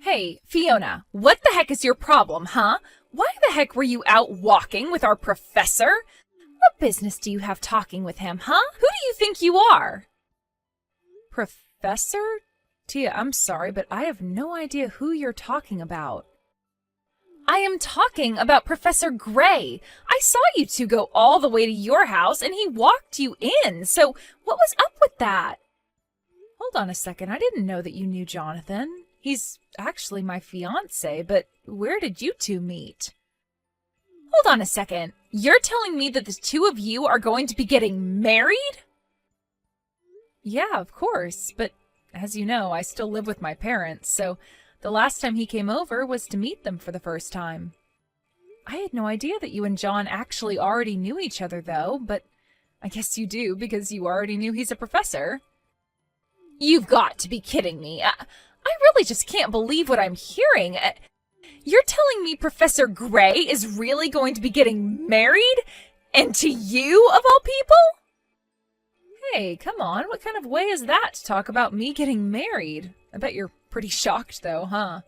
Hey, Fiona, what the heck is your problem, huh? Why the heck were you out walking with our professor? What business do you have talking with him, huh? Who do you think you are? Professor? Tia, I'm sorry, but I have no idea who you're talking about. I am talking about Professor Gray. I saw you two go all the way to your house and he walked you in, so what was up with that? Hold on a second, I didn't know that you knew Jonathan. He's actually my fiancé, but where did you two meet? Hold on a second. You're telling me that the two of you are going to be getting married? Yeah, of course, but as you know, I still live with my parents, so the last time he came over was to meet them for the first time. I had no idea that you and John actually already knew each other, though, but I guess you do because you already knew he's a professor. You've got to be kidding me. I really just can't believe what I'm hearing. You're telling me Professor Gray is really going to be getting married? And to you, of all people? Hey, come on, what kind of way is that to talk about me getting married? I bet you're pretty shocked, though, huh?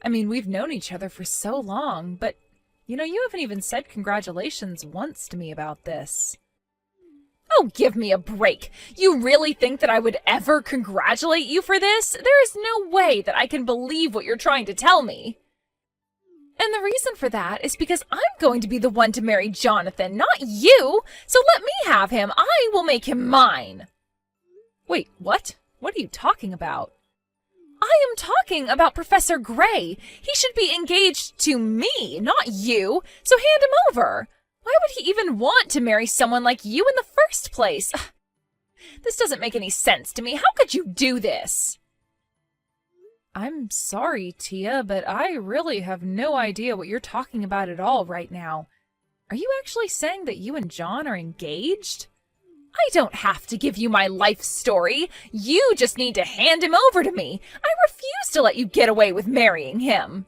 I mean, we've known each other for so long, but, you haven't even said congratulations once to me about this. Oh, give me a break. You really think that I would ever congratulate you for this? There is no way that I can believe what you're trying to tell me. And the reason for that is because I'm going to be the one to marry Jonathan, not you. So let me have him. I will make him mine. Wait, what? What are you talking about? I am talking about Professor Gray. He should be engaged to me, not you. So hand him over. Why would he even want to marry someone like you in the first place? This doesn't make any sense to me. How could you do this? I'm sorry, Tia, but I really have no idea what you're talking about at all right now. Are you actually saying that you and John are engaged? I don't have to give you my life story. You just need to hand him over to me. I refuse to let you get away with marrying him.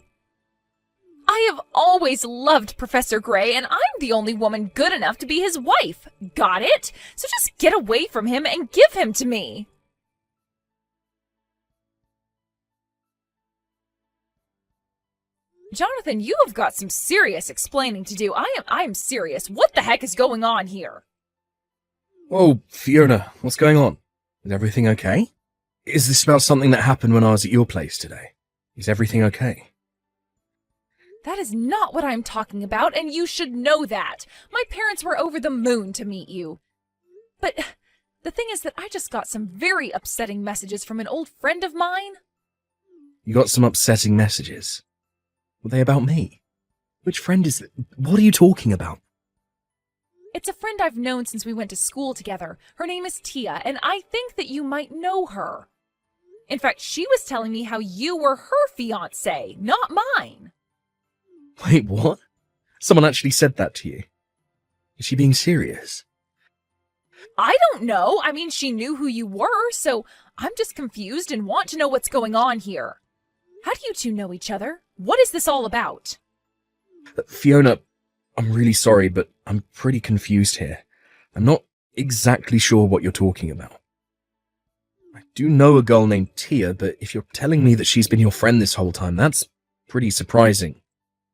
I have always loved Professor Gray, and I'm the only woman good enough to be his wife. Got it? So just get away from him and give him to me. Jonathan, you have got some serious explaining to do. I am serious. What the heck is going on here? Whoa, Fiona, what's going on? Is everything okay? Is this about something that happened when I was at your place today? Is everything okay? That is not what I'm talking about, and you should know that. My parents were over the moon to meet you. But the thing is that I just got some very upsetting messages from an old friend of mine. You got some upsetting messages? Were they about me? Which friend is it? What are you talking about? It's a friend I've known since we went to school together. Her name is Tia, and I think that you might know her. In fact, she was telling me how you were her fiancé, not mine. Wait, what? Someone actually said that to you? Is she being serious? I don't know. I mean, she knew who you were, so I'm just confused and want to know what's going on here. How do you two know each other? What is this all about? Fiona, I'm really sorry, but I'm pretty confused here. I'm not exactly sure what you're talking about. I do know a girl named Tia, but if you're telling me that she's been your friend this whole time, that's pretty surprising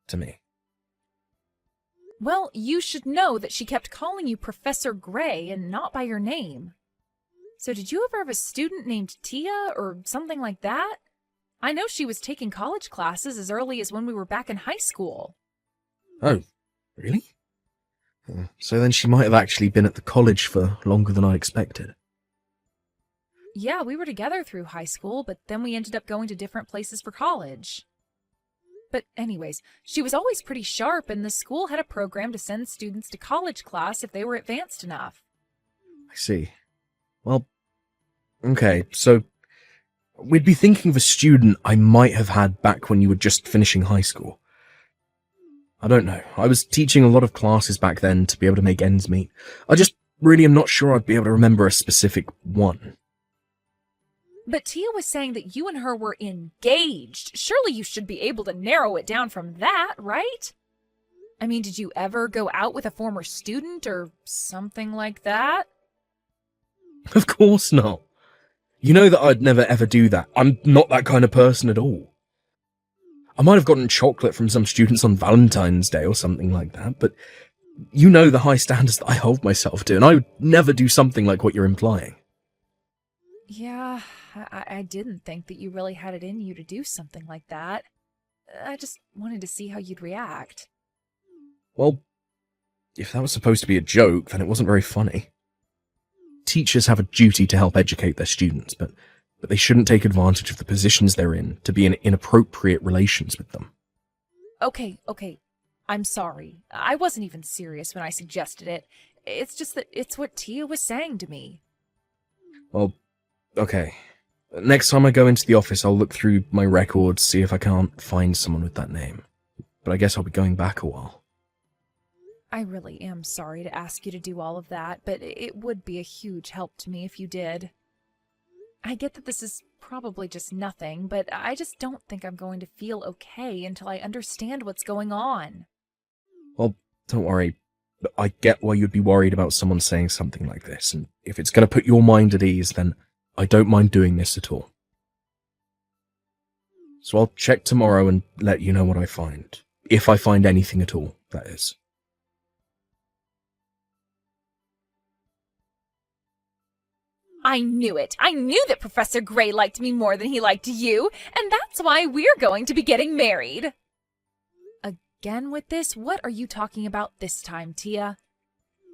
to me. Well, you should know that she kept calling you Professor Gray and not by your name. So did you ever have a student named Tia or something like that? I know she was taking college classes as early as when we were back in high school. Oh, really? So then she might have actually been at the college for longer than I expected. Yeah, we were together through high school, but then we ended up going to different places for college. But anyways, she was always pretty sharp, and the school had a program to send students to college class if they were advanced enough. I see. Well, okay, so we'd be thinking of a student I might have had back when you were just finishing high school. I don't know. I was teaching a lot of classes back then to be able to make ends meet. I just really am not sure I'd be able to remember a specific one. But Tia was saying that you and her were engaged. Surely you should be able to narrow it down from that, right? I mean, did you ever go out with a former student or something like that? Of course not. You know that I'd never ever do that. I'm not that kind of person at all. I might have gotten chocolate from some students on Valentine's Day or something like that, but you know the high standards that I hold myself to, and I would never do something like what you're implying. Yeah, I didn't think that you really had it in you to do something like that. I just wanted to see how you'd react. Well, if that was supposed to be a joke, then it wasn't very funny. Teachers have a duty to help educate their students, but they shouldn't take advantage of the positions they're in to be in inappropriate relations with them. Okay. I'm sorry. I wasn't even serious when I suggested it. It's just that it's what Tia was saying to me. Well, okay. Next time I go into the office, I'll look through my records, see if I can't find someone with that name. But I guess I'll be going back a while. I really am sorry to ask you to do all of that, but it would be a huge help to me if you did. I get that this is probably just nothing, but I just don't think I'm going to feel okay until I understand what's going on. Well, don't worry. I get why you'd be worried about someone saying something like this, and if it's going to put your mind at ease, then I don't mind doing this at all. So I'll check tomorrow and let you know what I find. If I find anything at all, that is. I knew it. I knew that Professor Gray liked me more than he liked you, and that's why we're going to be getting married. Again with this? What are you talking about this time, Tia?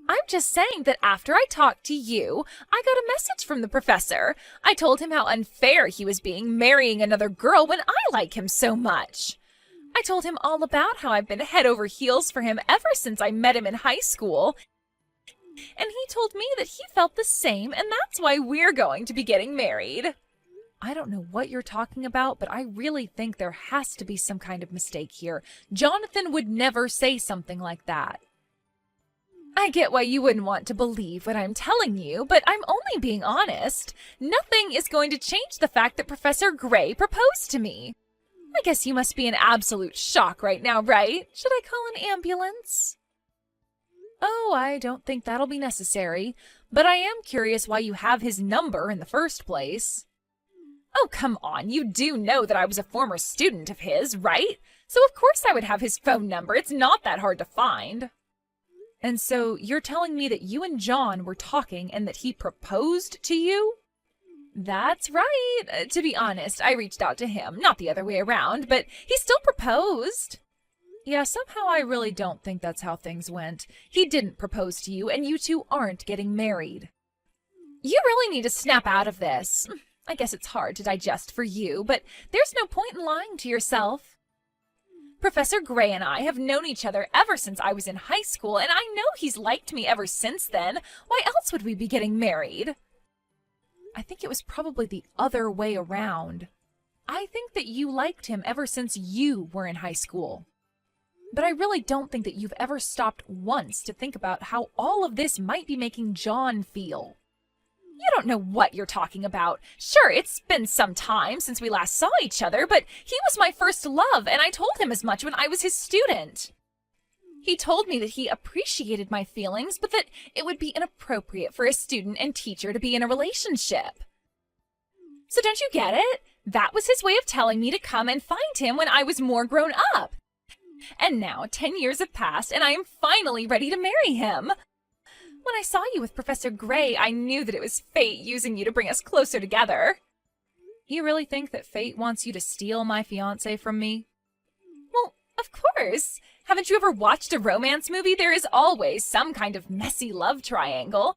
I'm just saying that after I talked to you, I got a message from the professor. I told him how unfair he was being marrying another girl when I like him so much. I told him all about how I've been head over heels for him ever since I met him in high school. And he told me that he felt the same, and that's why we're going to be getting married. I don't know what you're talking about, but I really think there has to be some kind of mistake here. Jonathan would never say something like that. I get why you wouldn't want to believe what I'm telling you, but I'm only being honest. Nothing is going to change the fact that Professor Gray proposed to me. I guess you must be in absolute shock right now, right? Should I call an ambulance? Oh, I don't think that'll be necessary, but I am curious why you have his number in the first place. Oh, come on, you do know that I was a former student of his, right? So of course I would have his phone number. It's not that hard to find. And so you're telling me that you and John were talking and that he proposed to you? That's right. To be honest, I reached out to him, not the other way around, but he still proposed. Yeah, somehow I really don't think that's how things went. He didn't propose to you, and you two aren't getting married. You really need to snap out of this. I guess it's hard to digest for you, but there's no point in lying to yourself. Professor Gray and I have known each other ever since I was in high school, and I know he's liked me ever since then. Why else would we be getting married? I think it was probably the other way around. I think that you liked him ever since you were in high school. But I really don't think that you've ever stopped once to think about how all of this might be making John feel. You don't know what you're talking about. Sure, it's been some time since we last saw each other, but he was my first love, and I told him as much when I was his student. He told me that he appreciated my feelings, but that it would be inappropriate for a student and teacher to be in a relationship. So don't you get it? That was his way of telling me to come and find him when I was more grown up. And now 10 years have passed, and I am finally ready to marry him. When I saw you with Professor Gray, I knew that it was fate using you to bring us closer together. You really think that fate wants you to steal my fiancé from me? Well, of course. Haven't you ever watched a romance movie? There is always some kind of messy love triangle.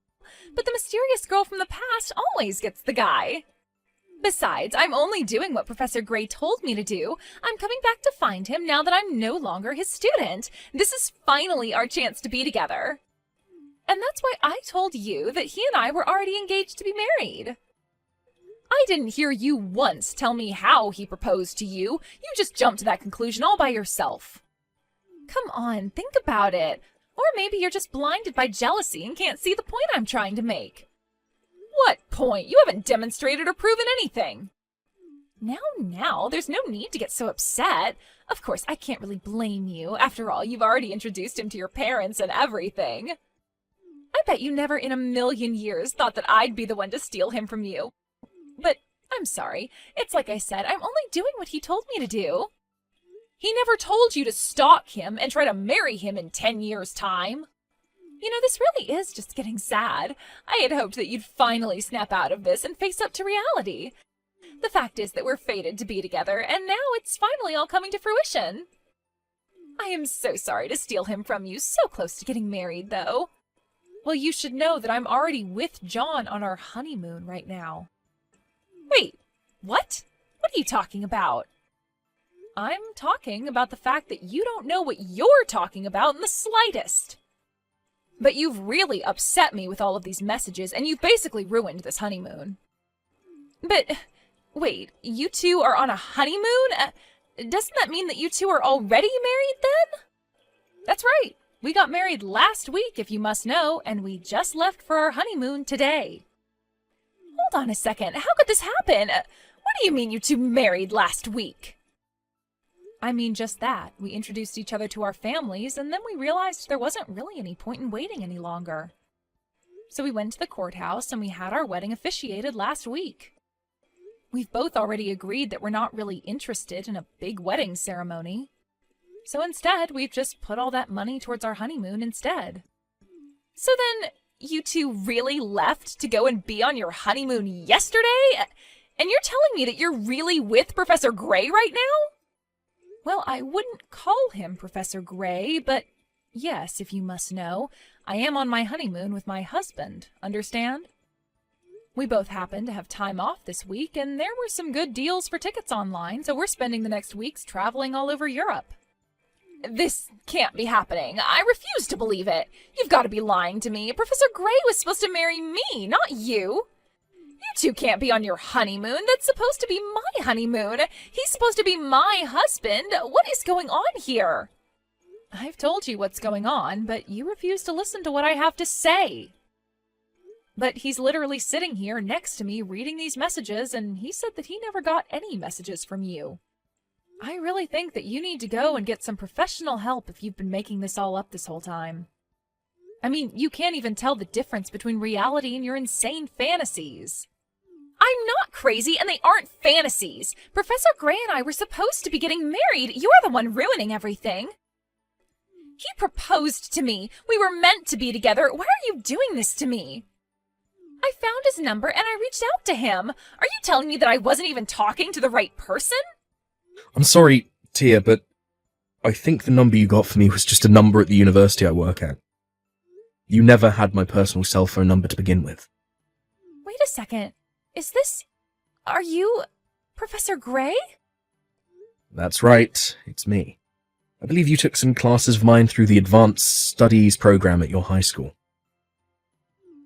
But the mysterious girl from the past always gets the guy. Besides, I'm only doing what Professor Gray told me to do. I'm coming back to find him now that I'm no longer his student. This is finally our chance to be together. And that's why I told you that he and I were already engaged to be married. I didn't hear you once tell me how he proposed to you. You just jumped to that conclusion all by yourself. Come on, think about it. Or maybe you're just blinded by jealousy and can't see the point I'm trying to make. What point? You haven't demonstrated or proven anything. Now, there's no need to get so upset. Of course, I can't really blame you. After all, you've already introduced him to your parents and everything. I bet you never in a million years thought that I'd be the one to steal him from you. But I'm sorry. It's like I said, I'm only doing what he told me to do. He never told you to stalk him and try to marry him in 10 years' time. You know, this really is just getting sad. I had hoped that you'd finally snap out of this and face up to reality. The fact is that we're fated to be together, and now it's finally all coming to fruition. I am so sorry to steal him from you so close to getting married, though. Well, you should know that I'm already with John on our honeymoon right now. Wait, what? What are you talking about? I'm talking about the fact that you don't know what you're talking about in the slightest. But you've really upset me with all of these messages, and you've basically ruined this honeymoon. But, wait, you two are on a honeymoon? Doesn't that mean that you two are already married then? That's right. We got married last week, if you must know, and we just left for our honeymoon today. Hold on a second. How could this happen? What do you mean you two married last week? I mean just that. We introduced each other to our families, and then we realized there wasn't really any point in waiting any longer. So we went to the courthouse, and we had our wedding officiated last week. We've both already agreed that we're not really interested in a big wedding ceremony. So instead, we've just put all that money towards our honeymoon instead. So then, you two really left to go and be on your honeymoon yesterday? And you're telling me that you're really with Professor Gray right now? Well, I wouldn't call him Professor Gray, but yes, if you must know, I am on my honeymoon with my husband, understand? We both happen to have time off this week, and there were some good deals for tickets online, so we're spending the next weeks traveling all over Europe. This can't be happening. I refuse to believe it. You've got to be lying to me. Professor Gray was supposed to marry me, not you. You two can't be on your honeymoon. That's supposed to be my honeymoon. He's supposed to be my husband. What is going on here? I've told you what's going on, but you refuse to listen to what I have to say. But he's literally sitting here next to me reading these messages, and he said that he never got any messages from you. I really think that you need to go and get some professional help if you've been making this all up this whole time. I mean, you can't even tell the difference between reality and your insane fantasies. I'm not crazy, and they aren't fantasies. Professor Gray and I were supposed to be getting married. You're the one ruining everything. He proposed to me. We were meant to be together. Why are you doing this to me? I found his number and I reached out to him. Are you telling me that I wasn't even talking to the right person? I'm sorry, Tia, but I think the number you got for me was just a number at the university I work at. You never had my personal cell phone number to begin with. Wait a second. Are you Professor Gray? That's right, it's me. I believe you took some classes of mine through the Advanced Studies program at your high school.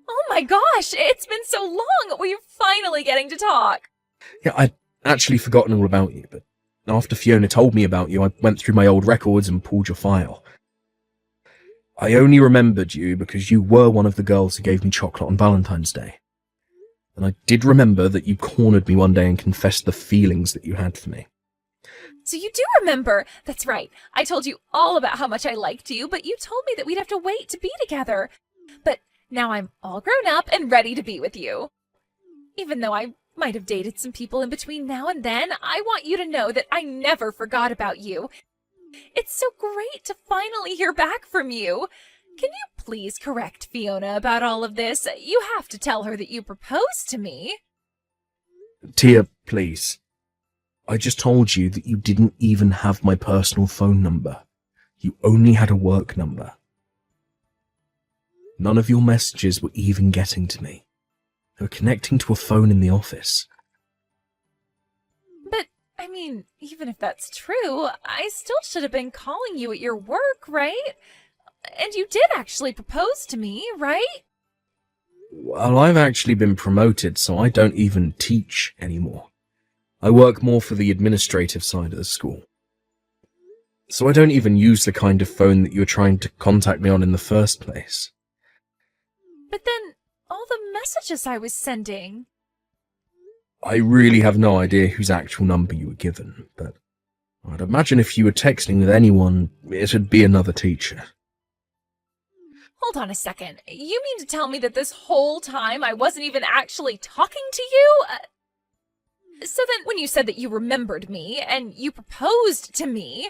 Oh my gosh, it's been so long! We're finally getting to talk! Yeah, I'd actually forgotten all about you, but after Fiona told me about you, I went through my old records and pulled your file. I only remembered you because you were one of the girls who gave me chocolate on Valentine's Day. And I did remember that you cornered me one day and confessed the feelings that you had for me. So you do remember! That's right. I told you all about how much I liked you, but you told me that we'd have to wait to be together. But now I'm all grown up and ready to be with you. Even though I might have dated some people in between now and then, I want you to know that I never forgot about you. It's so great to finally hear back from you. Can you please correct Fiona about all of this? You have to tell her that you proposed to me. Tia, please. I just told you that you didn't even have my personal phone number. You only had a work number. None of your messages were even getting to me. They were connecting to a phone in the office. But, I mean, even if that's true, I still should have been calling you at your work, right? And you did actually propose to me, right? Well, I've actually been promoted, so I don't even teach anymore. I work more for the administrative side of the school. So I don't even use the kind of phone that you were trying to contact me on in the first place. But then, all the messages I was sending... I really have no idea whose actual number you were given, but I'd imagine if you were texting with anyone, it'd be another teacher. Hold on a second. You mean to tell me that this whole time I wasn't even actually talking to you? So then, when you said that you remembered me, and you proposed to me,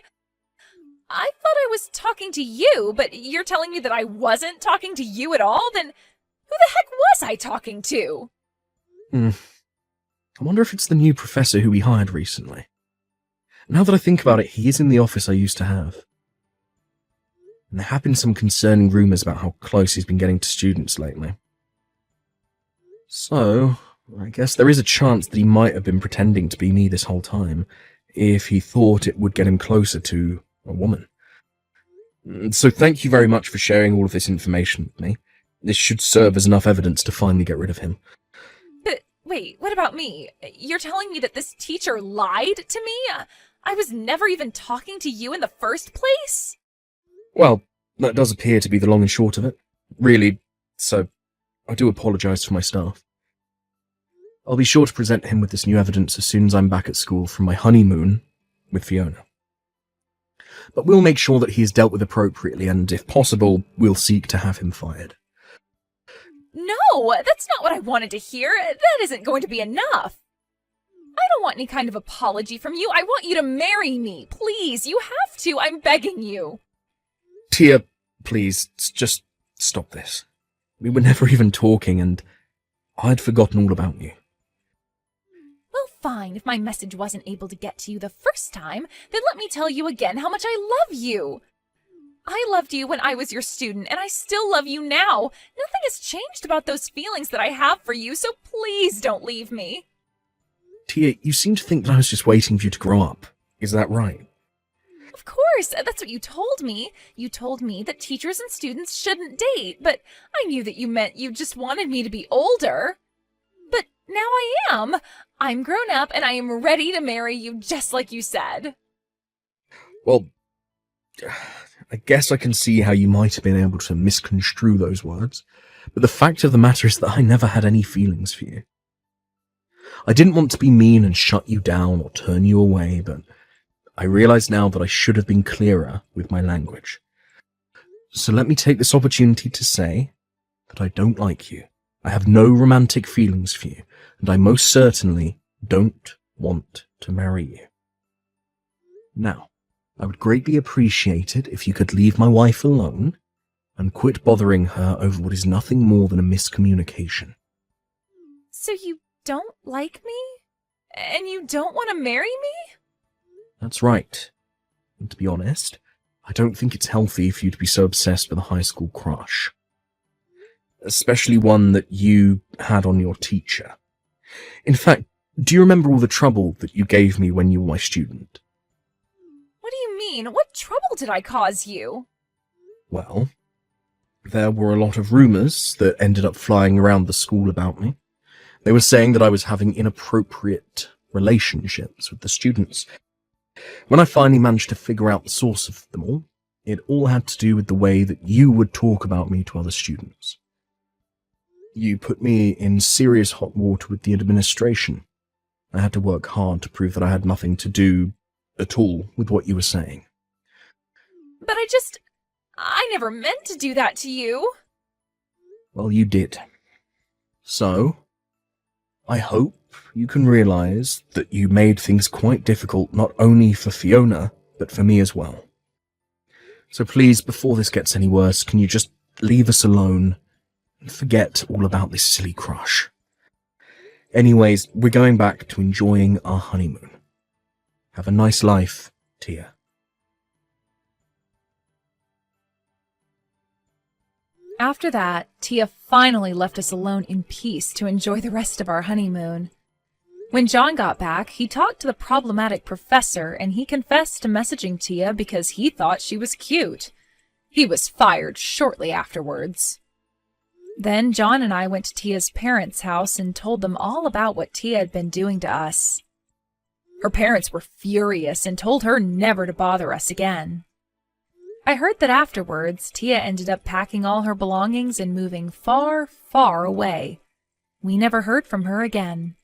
I thought I was talking to you, but you're telling me that I wasn't talking to you at all? Then who the heck was I talking to? I wonder if it's the new professor who we hired recently. Now that I think about it, he is in the office I used to have. And there have been some concerning rumours about how close he's been getting to students lately. So, I guess there is a chance that he might have been pretending to be me this whole time, if he thought it would get him closer to a woman. So thank you very much for sharing all of this information with me. This should serve as enough evidence to finally get rid of him. But wait, what about me? You're telling me that this teacher lied to me? I was never even talking to you in the first place? Well, that does appear to be the long and short of it. Really, so I do apologise for my staff. I'll be sure to present him with this new evidence as soon as I'm back at school from my honeymoon with Fiona. But we'll make sure that he is dealt with appropriately, and if possible, we'll seek to have him fired. No, that's not what I wanted to hear. That isn't going to be enough. I don't want any kind of apology from you. I want you to marry me. Please, you have to. I'm begging you. Tia, please, just stop this. We were never even talking, and I'd forgotten all about you. Well, fine. If my message wasn't able to get to you the first time, then let me tell you again how much I love you. I loved you when I was your student, and I still love you now. Nothing has changed about those feelings that I have for you, so please don't leave me. Tia, you seem to think that I was just waiting for you to grow up. Is that right? Of course, that's what you told me. You told me that teachers and students shouldn't date, but I knew that you meant you just wanted me to be older. But now I am. I'm grown up, and I am ready to marry you just like you said. Well, I guess I can see how you might have been able to misconstrue those words, but the fact of the matter is that I never had any feelings for you. I didn't want to be mean and shut you down or turn you away, but I realise now that I should have been clearer with my language. So let me take this opportunity to say that I don't like you. I have no romantic feelings for you, and I most certainly don't want to marry you. Now, I would greatly appreciate it if you could leave my wife alone and quit bothering her over what is nothing more than a miscommunication. So you don't like me? And you don't want to marry me? That's right. And to be honest, I don't think it's healthy for you to be so obsessed with a high school crush. Especially one that you had on your teacher. In fact, do you remember all the trouble that you gave me when you were my student? What do you mean? What trouble did I cause you? Well, there were a lot of rumours that ended up flying around the school about me. They were saying that I was having inappropriate relationships with the students. When I finally managed to figure out the source of them all, it all had to do with the way that you would talk about me to other students. You put me in serious hot water with the administration. I had to work hard to prove that I had nothing to do at all with what you were saying. But I never meant to do that to you. Well, you did. So, I hope you can realise that you made things quite difficult not only for Fiona, but for me as well. So please, before this gets any worse, can you just leave us alone and forget all about this silly crush? Anyways, we're going back to enjoying our honeymoon. Have a nice life, Tia. After that, Tia finally left us alone in peace to enjoy the rest of our honeymoon. When John got back, he talked to the problematic professor, and he confessed to messaging Tia because he thought she was cute. He was fired shortly afterwards. Then John and I went to Tia's parents' house and told them all about what Tia had been doing to us. Her parents were furious and told her never to bother us again. I heard that afterwards, Tia ended up packing all her belongings and moving far, far away. We never heard from her again.